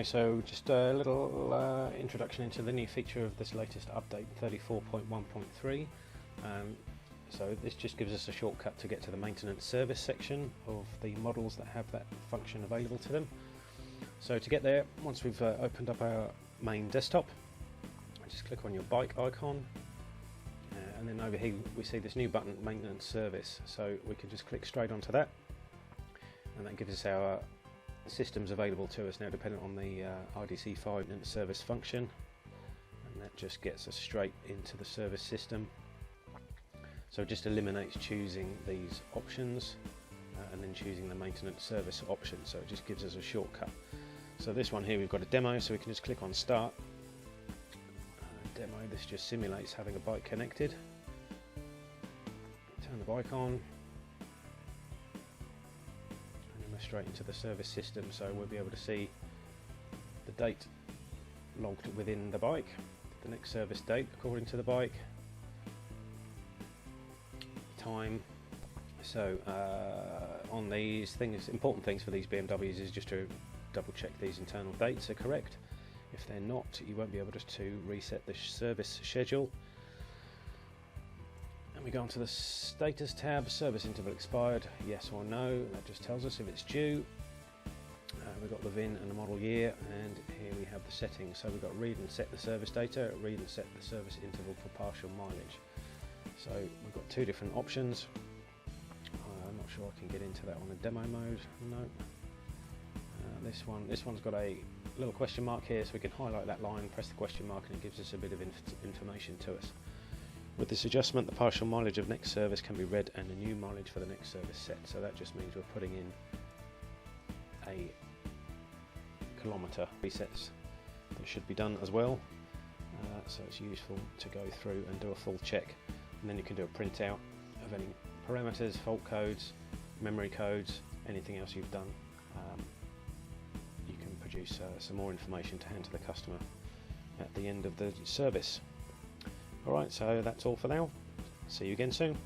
Okay, so just a little introduction into the new feature of this latest update 34.1.3. So this just gives us a shortcut to get to the maintenance service section of the models that have that function available to them. So to get there, once we've opened up our main desktop, just click on your bike icon, and then over here we see this new button, maintenance service. So we can just click straight onto that, and that gives us our systems available to us now dependent on the IDC5 maintenance service function, and that just gets us straight into the service system. So it just eliminates choosing these options and then choosing the maintenance service option, so it just gives us a shortcut. So this one here, we've got a demo, so we can just click on start. Demo, this just simulates having a bike connected. Turn the bike on, and we're straight into the service system, so we'll be able to see the date logged within the bike, the next service date according to the bike, time. So on these things, important things for these BMWs is just to double check these internal dates are correct. If they're not, you won't be able to reset the service schedule. And we go on to the status tab, service interval expired, yes or no. That just tells us if it's due. We've got the VIN and the model year, and here we have the settings. So we've got read and set the service data, read and set the service interval for partial mileage. So we've got two different options. I'm not sure I can get into that on the demo mode. No. This one's got a little question mark here, so we can highlight that line, press the question mark, and it gives us a bit of information to us. With this adjustment, the partial mileage of next service can be read and the new mileage for the next service set. So that just means we're putting in a kilometre resets that should be done as well. So it's useful to go through and do a full check, and then you can do a printout of any parameters, fault codes, memory codes, anything else you've done. You can produce some more information to hand to the customer at the end of the service. Alright, so that's all for now. See you again soon.